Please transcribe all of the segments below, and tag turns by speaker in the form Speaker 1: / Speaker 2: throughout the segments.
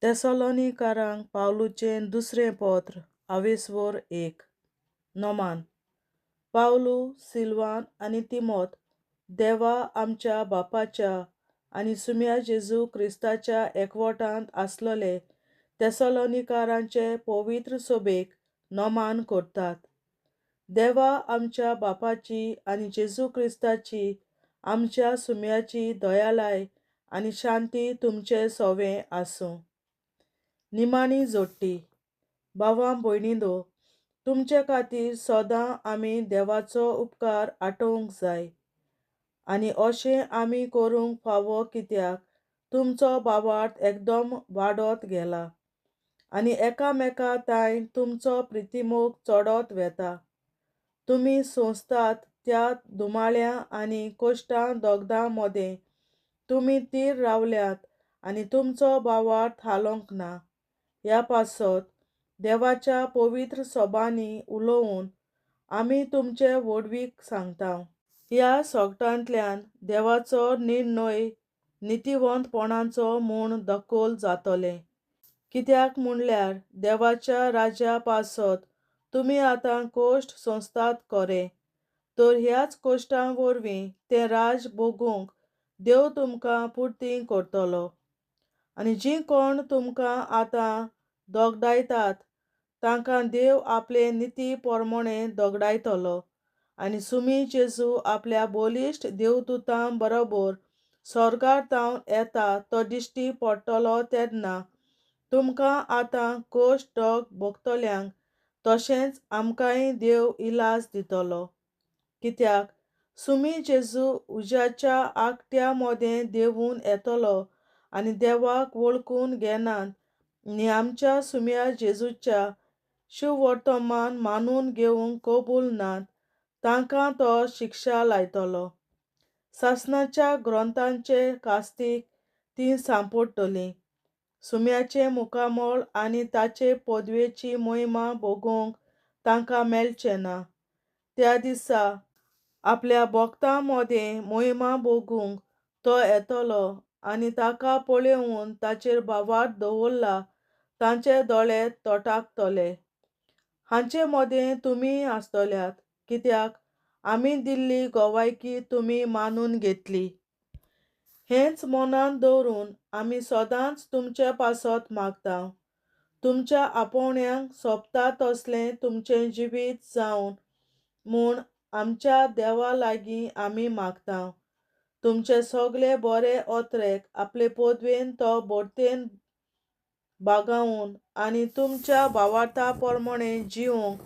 Speaker 1: तेसलोनिकारांक पावलुचें दुसरें पत्र आवेसवोर 1. नोमान पावलू, सिल्वान आनी तिमोथ देवा आमच्या बापाच्या आनी सुम्या जेजू क्रिस्ताच्या एकवटांत आसलोले तेसलोनिकारांचे पवित्र सोबेक नोमान करतात. देवा आमच्या बापाची आनी जेजू क्रिस्ताची आमच्या सुम्याची दयालाय आनी शांती तुमचे सोवें आसूं. निमाणी जोडटी भावां भयणींनो, तुमचे खातीर सदां आमी देवाचो उपकार आठोवंक जाय आनी अशें आमी करूंक फावो कित्याक तुमचो भावार्थ एकदम वाडत गेला आनी एकामेका ताईन तुमचो प्रितीमोग चडत वेता. तुमी सोंसतात त्या दुमाळ्या आनी कोश्टां दोगदां मदें तुमी थीर रावल्यात आनी तुमचो भावार्थ हालोंक ना. ह्या पासत देवाच्या पवित्र सोबांनी उलोवन आमी तुमचे व्हडवीक सांगता. ह्या सोगटांतल्यान देवाचो निर्णय नितीवंतपणाचो म्हूण दखल जातोलें. कित्याक म्हणल्यार देवाच्या राज्या पासत तुमी आतां कोश्ट सोंसतात खरे, तर ह्याच कोश्टां वरवीं तें राज भोगूंक देव तुमकां पुर्ती करतलो. आनी जीं कोण तुमकां आतां दोगडायतात तांकां देव आपले निती पोरमोणें दोगडायतलो आनी सुमी जेजू आपल्या बोलिश्ट देवदूतां बरोबर स्वर्गांतावन येता तो दिश्टी पडटलो तेन्ना तुमकां आतां कोश्ट दोग भोगतल्यांक तशेंच आमकांय देव इलाज दितलो. कित्याक सुमी जेजू उज्याच्या आकट्या मोदें देंवून येतलो आनी देवाक वळखून घेनात आनी आमच्या सुम्या जेजूच्या शुवर्तमान मानून घेवंक कबूल नात तांकां तो शिक्षा लायतलो. सासणाच्या ग्रंथांचे कास्तीक तीं सांपडटलीं. सुम्याचें मुखामळ आनी ताचे पदवेची महिमा भोगूंक तांकां मेळचें ना. त्या दिसा आपल्या भोगतां मदें महिमा भोगूंक तो येतलो आनी ताका पळयोवन ताचेर भावार्थ दवरला तांचे दोळे तोटाकतले. हांचे मदें तुमी आसतल्यात, कित्याक आमी दिल्ली गोवायकी तुमी मानून घेतली. हेंच मनांत दवरून आमी सदांच तुमचे पासत मागता. तुमच्या आपोवण्यांक सोबता तसलें तुमचें जिवीत जावं म्हूण आमच्या देवा लागीं आमी मागता. तुमचे सगळे बरे ओत्रेक आपले पदवेन तो बढतेन बागावून आनी तुमच्या भावार्था पोरमोणें जिवंक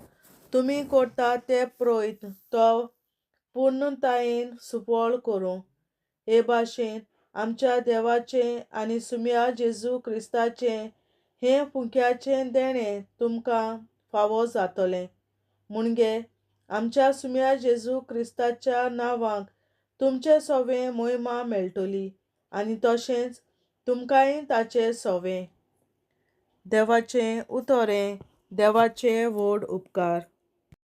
Speaker 1: तुमी करतात ते प्रयत्न तो पूर्णतायेन सुफळ करूं. हे भाशेन आमच्या देवाचें आनी सुम्या जेजू क्रिस्ताचें हें फुक्याचें देणें तुमकां फावो जातलें. म्हणगे आमच्या सुम्या जेजू क्रिस्ताच्या नांवांक तुमचे सोवें महिमा मेळटली आनी तशेंच तुमकांय ताचें सोवें. देवाचें उतोरें. देवाचे व्हड उपकार.